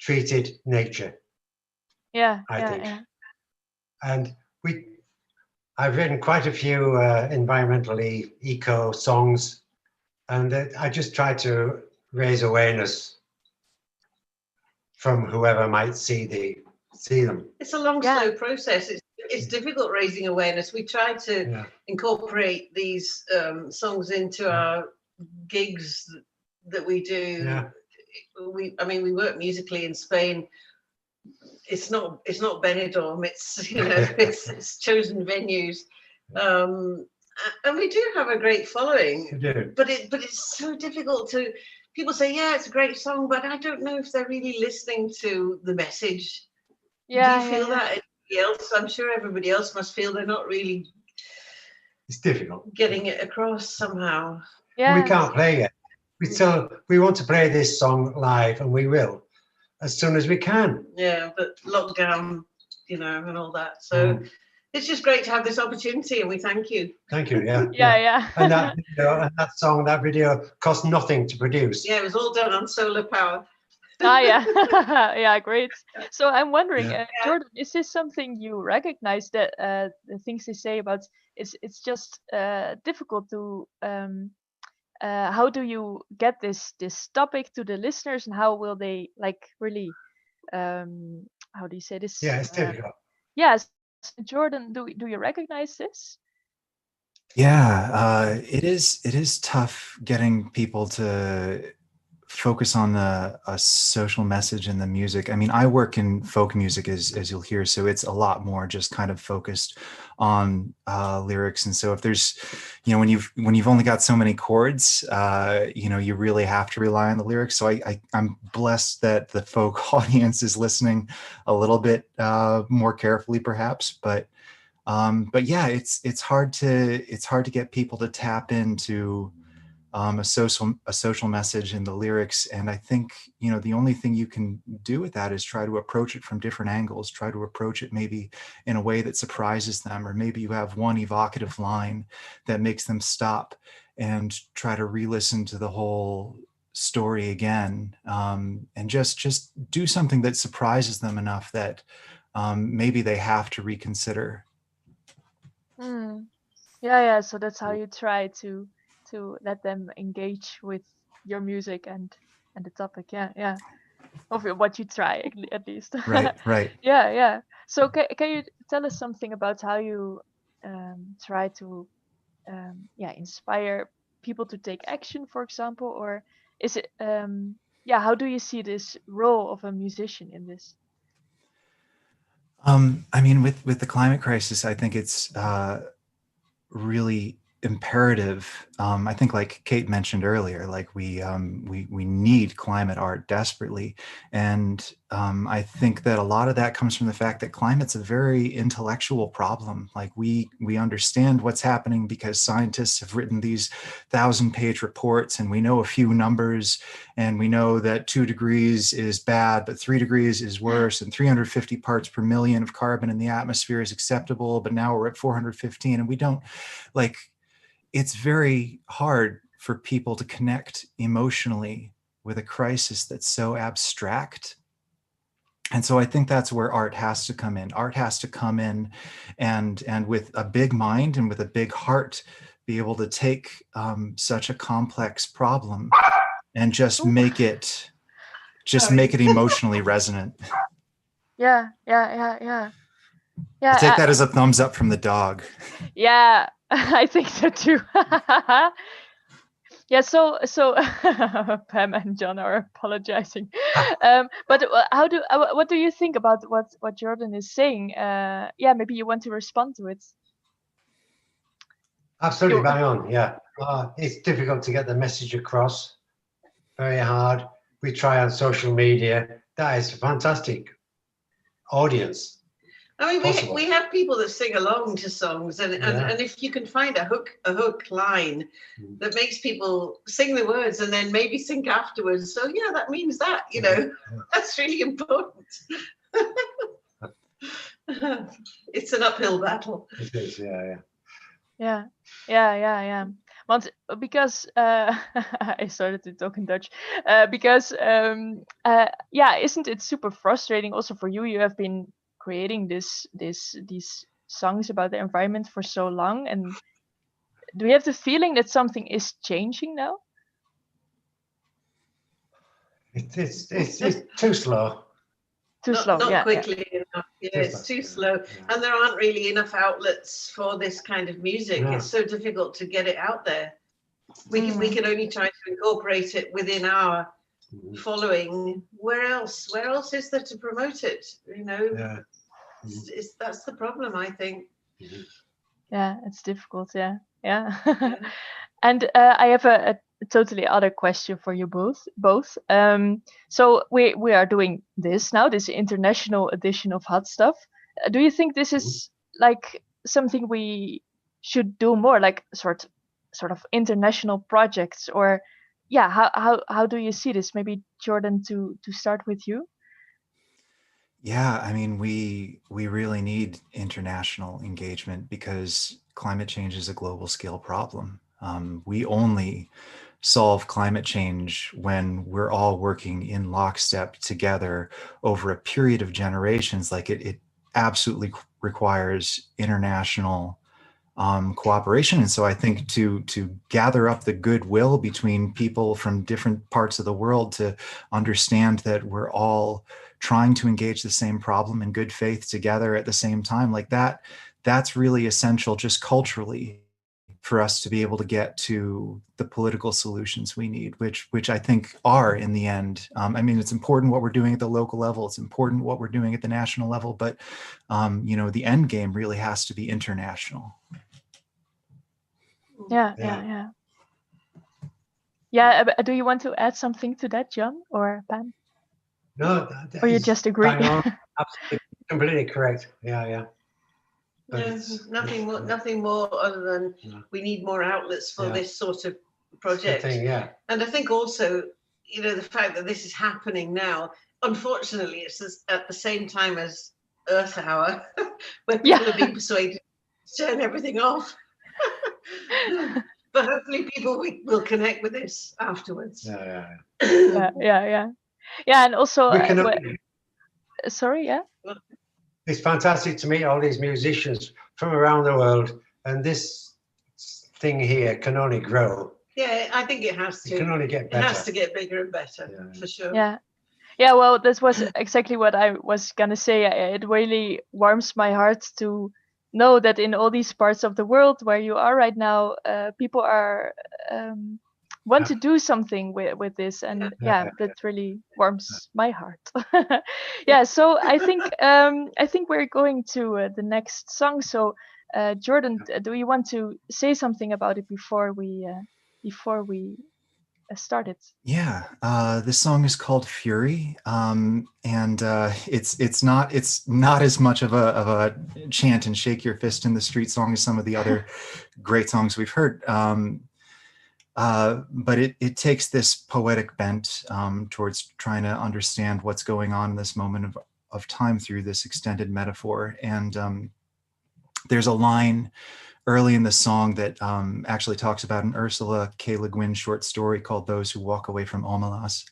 treated nature. Yeah, I think. yeah. And I've written quite a few environmentally eco songs, and I just try to raise awareness from whoever might see them. It's a long, slow process. It's difficult raising awareness. We try to incorporate these songs into our gigs that we do. Yeah. We work musically in Spain. It's not Benidorm. It's it's chosen venues, and we do have a great following. We do. But it's so difficult to. People say, yeah, it's a great song, but I don't know if they're really listening to the message. Yeah, do you feel that? Everybody else, I'm sure everybody else must feel they're not really. It's difficult. Getting it across somehow. Yeah. We can't play it. We want to play this song live, and we will, as soon as we can. Yeah, but lockdown, and all that. So it's just great to have this opportunity, and we thank you. Thank you. Yeah. Yeah. And that video cost nothing to produce. Yeah, it was all done on solar power. Yeah. Yeah, great. So I'm wondering, Jordan, is this something you recognize that the things they say about it's just difficult to how do you get this topic to the listeners, and how will they really how do you say this? Yeah, it's difficult. Yes, Jordan, do you recognize this? Yeah, it is tough getting people to focus on a social message in the music. I mean, I work in folk music, as you'll hear, so it's a lot more just kind of focused on lyrics. And so if there's, when you've only got so many chords, you really have to rely on the lyrics. So I'm blessed that the folk audience is listening a little bit more carefully, perhaps. But yeah, it's hard to get people to tap into a social message in the lyrics. And I think, the only thing you can do with that is try to approach it from different angles, try to approach it maybe in a way that surprises them, or maybe you have one evocative line that makes them stop and try to re-listen to the whole story again, and just do something that surprises them enough that maybe they have to reconsider. Yeah. So that's how you try to let them engage with your music and the topic. Yeah. Of what you try, at least. Right. Yeah. So can you tell us something about how you try to inspire people to take action, for example, or is it how do you see this role of a musician in this? I mean, with the climate crisis, I think it's really imperative. I think, like Kate mentioned earlier, like we need climate art desperately, and I think that a lot of that comes from the fact that climate's a very intellectual problem. Like we understand what's happening because scientists have written these 1,000-page reports, and we know a few numbers, and we know that 2 degrees is bad, but 3 degrees is worse, and 350 parts per million of carbon in the atmosphere is acceptable, but now we're at 415, and we don't like. It's very hard for people to connect emotionally with a crisis that's so abstract. And so I think that's where art has to come in. Art has to come in and with a big mind and with a big heart, be able to take such a complex problem and just make it emotionally resonant. Yeah. I'll take that as a thumbs up from the dog. Yeah, I think so too. Yeah, so Pam and John are apologizing. But what do you think about what Jordan is saying? Yeah, maybe you want to respond to it. Absolutely, bang on. Yeah, it's difficult to get the message across. Very hard. We try on social media. That is a fantastic audience. I mean, we have people that sing along to songs, and if you can find a hook line that makes people sing the words and then maybe sing afterwards. So yeah, that means that, you know, that's really important. It's an uphill battle. It is, Yeah. Want because I started to talk in Dutch because isn't it super frustrating also for you? You have been creating these songs about the environment for so long, and do you have the feeling that something is changing now? It's too slow. Not quickly enough. Yeah, it's too slow. And there aren't really enough outlets for this kind of music. No. It's so difficult to get it out there. We can only try to incorporate it within our following. Where else is there to promote it? You know, that's the problem, I think. Yeah, it's difficult. Yeah. And I have a totally other question for you both. So we are doing this now, this international edition of Hot Stuff. Do you think this is like something we should do more, like sort of international projects, or how do you see this? Maybe Jordan, to start with you. Yeah, I mean, we really need international engagement because climate change is a global scale problem. We only solve climate change when we're all working in lockstep together over a period of generations. Like it absolutely requires international cooperation. And so I think to gather up the goodwill between people from different parts of the world to understand that we're all trying to engage the same problem in good faith together at the same time, like that's really essential just culturally for us to be able to get to the political solutions we need, which I think are in the end. I mean, it's important what we're doing at the local level. It's important what we're doing at the national level, but you know, the end game really has to be international. Yeah. Do you want to add something to that, John or Pam? No, or you just agree? Absolutely, completely correct. Yeah. There's nothing more other than we need more outlets for this sort of project. And I think also, you know, the fact that this is happening now, unfortunately, it's at the same time as Earth Hour, where people are being persuaded to turn everything off. But hopefully people will connect with this afterwards. Yeah, and also sorry, it's fantastic to meet all these musicians from around the world, and this thing here can only grow. Yeah, I think it has to. It can only get better. It has to get bigger and better, for sure. Yeah, well, this was exactly what I was gonna say. It really warms my heart to know that in all these parts of the world where you are right now, people are want to do something with this, and that really warms my heart. So I think we're going to the next song. So Jordan, do you want to say something about it before we start it? Yeah, this song is called Fury, and it's not as much of a chant and shake your fist in the street song as some of the other great songs we've heard. But it takes this poetic bent towards trying to understand what's going on in this moment of time through this extended metaphor. And there's a line early in the song that actually talks about an Ursula K. Le Guin short story called Those Who Walk Away from Omelas.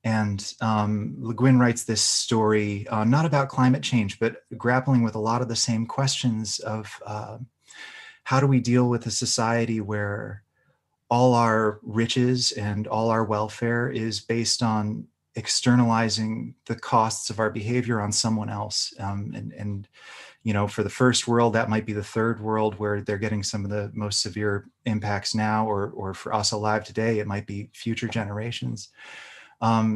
And Le Guin writes this story not about climate change, but grappling with a lot of the same questions of how do we deal with a society where all our riches and all our welfare is based on externalizing the costs of our behavior on someone else. And you know, for the first world, that might be the third world where they're getting some of the most severe impacts now, or for us alive today, it might be future generations.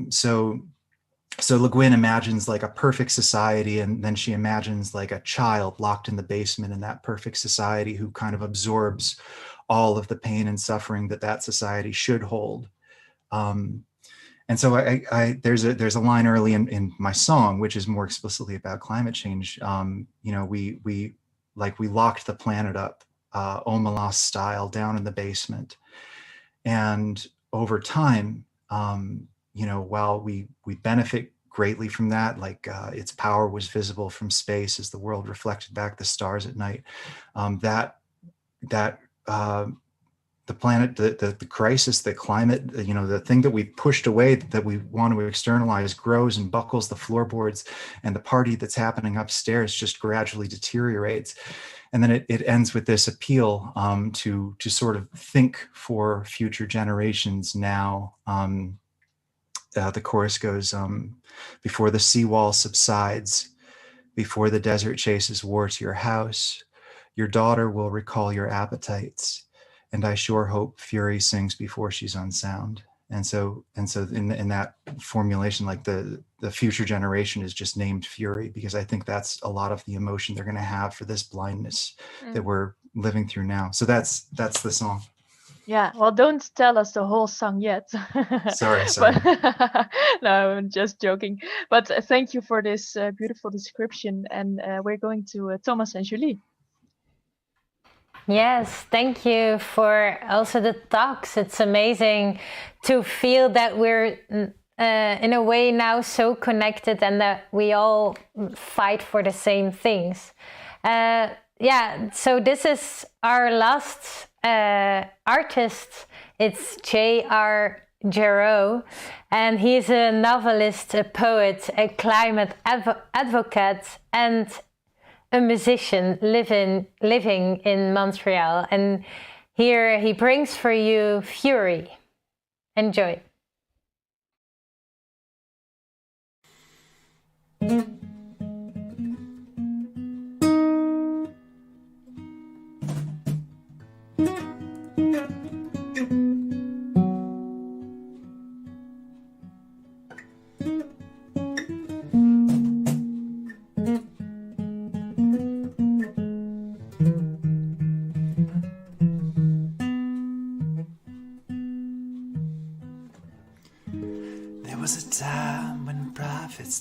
So Le Guin imagines like a perfect society, and then she imagines like a child locked in the basement in that perfect society who kind of absorbs all of the pain and suffering that society should hold. And so there's a line early in my song, which is more explicitly about climate change. You know, we locked the planet up, Omelas style, down in the basement. And over time, you know, while we benefit greatly from that, like its power was visible from space as the world reflected back the stars at night, the planet, the crisis, the climate, you know, the thing that we pushed away that we want to externalize grows and buckles the floorboards, and the party that's happening upstairs just gradually deteriorates. And then it ends with this appeal to sort of think for future generations now. The chorus goes, before the seawall subsides, before the desert chases war to your house, your daughter will recall your appetites. And I sure hope Fury sings before she's unsound. And so in that formulation, like the future generation is just named Fury, because I think that's a lot of the emotion they're going to have for this blindness that we're living through now. So that's the song. Yeah, well, don't tell us the whole song yet. Sorry. But, no, I'm just joking. But thank you for this beautiful description. And we're going to Thomas and Julie. Yes, thank you for also the talks. It's amazing to feel that we're in a way now so connected and that we all fight for the same things. Yeah, so this is our last artist. It's J.R. Jarreau, and he's a novelist, a poet, a climate advocate, and a musician living in Montreal. And here he brings for you Fury. Enjoy.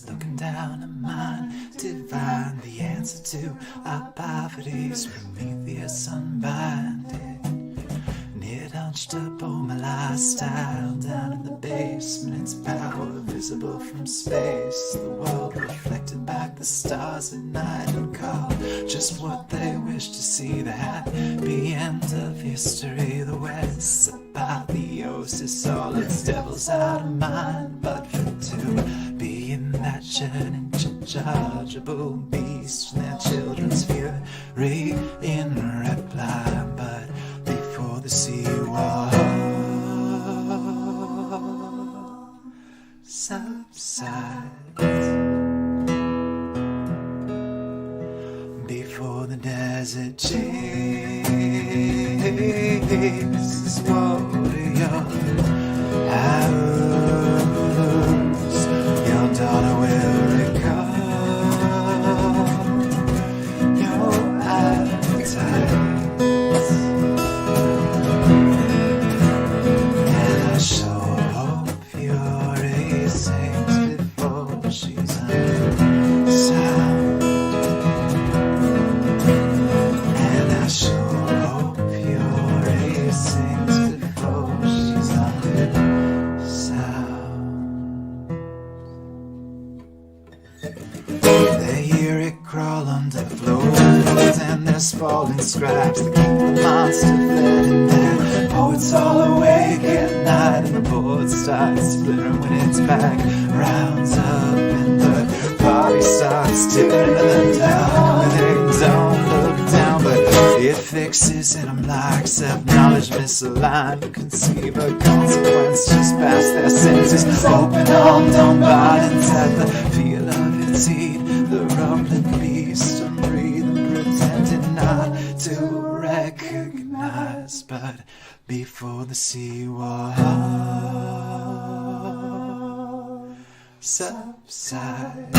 Looking down a mine to find the answer to our poverty's Prometheus unbinded. And it hunched up on my lifestyle down in the basement. Its power visible from space. The world reflected back the stars at night and called just what they wish to see. The happy end of history. The West's apotheosis. All its devils out of mind, but for two. Being that unchargeable beast and their children's fury in reply. But before the seawall subsides, before the desert chases water your house, your daughter will recall your appetite. falling scraps that keep the monster fed in there. Poets all awake at night and the board starts splittering when it's back. Rounds up and the party starts tipping down. They don't look down, but it fixes it. I'm like self-knowledge misaligned to conceive a consequence just past their senses. Open armed on bodies at the feel of its heat. The rumbling beast, I'm breathing, pretending not to recognize. But before the seawall subsides,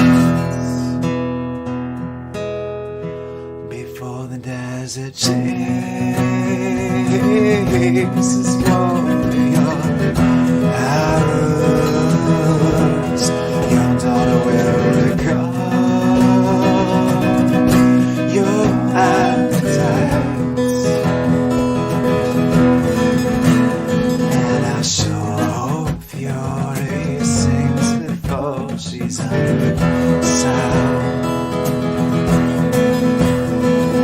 before the desert chases warrior arrows, your daughter will recover your appetites. And I sure hope Fury sings before she's under sound.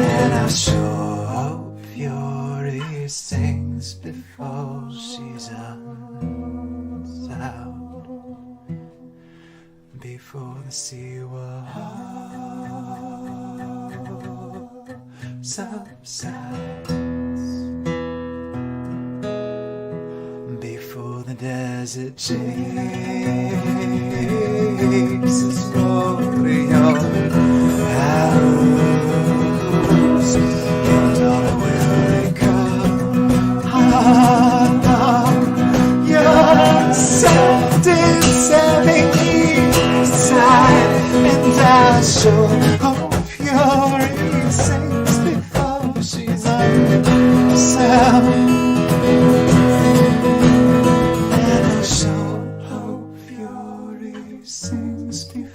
And I sure hope Fury sings before she's unsound. Before the seawall subsides, before the desert chases warrior arrows, your daughter will recover your self-deserving side. And I sure hope Fury sings before she's unsound. And I sure hope Fury sings before.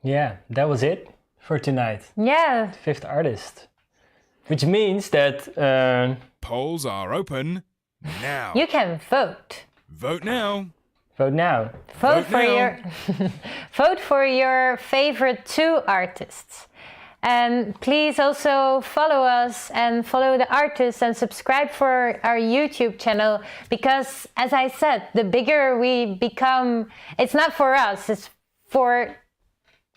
Yeah, that was it for tonight. Yeah. Fifth artist. Which means that... polls are open now. You can vote. Vote now. Vote now. Vote for your vote for your favorite 2 artists. And please also follow us and follow the artists and subscribe for our YouTube channel, because as I said, the bigger we become, it's not for us, it's for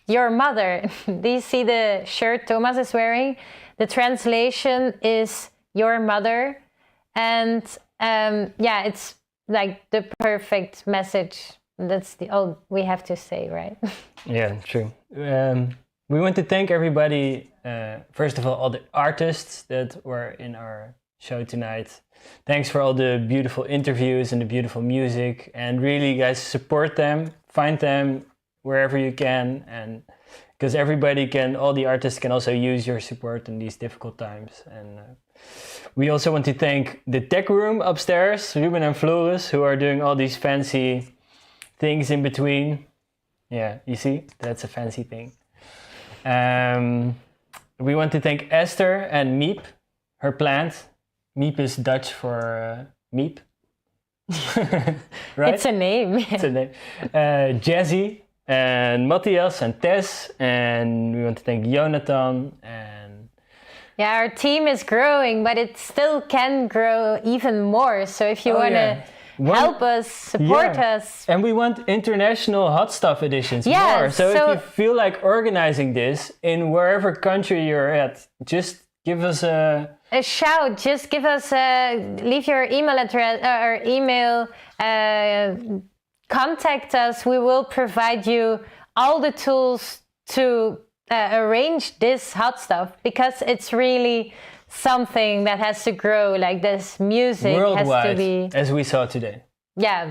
your mother. Do you see the shirt Thomas is wearing? The translation is your mother. And yeah, it's like the perfect message. That's all we have to say, right? Yeah, true. We want to thank everybody, first of all the artists that were in our show tonight. Thanks for all the beautiful interviews and the beautiful music. And really, guys, support them, find them wherever you can. And because everybody can, all the artists can also use your support in these difficult times. And we also want to thank the tech room upstairs, Ruben and Floris, who are doing all these fancy things in between. Yeah, you see, that's a fancy thing. We want to thank Esther and Miep, her plant. Miep is Dutch for Miep. Right? It's a name. It's a name. Jazzy and Matthias and Tess, and we want to thank Jonathan and... Yeah, our team is growing, but it still can grow even more. So if you want to help us, support us. And we want international hot stuff editions more. So if you feel like organizing this in wherever country you're at, just give us a shout. Just give us leave your email address or email. Contact us. We will provide you all the tools to arrange this hot stuff, because it's really something that has to grow. Like this music worldwide, has to be, as we saw today. Yeah,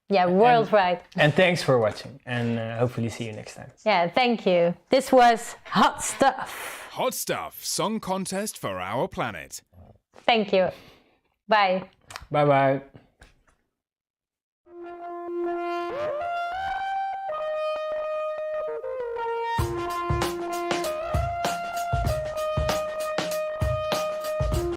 worldwide. And thanks for watching, and hopefully see you next time. Yeah, thank you. This was Hot Stuff. Hot Stuff Song Contest for Our Planet. Thank you. Bye. Bye-bye.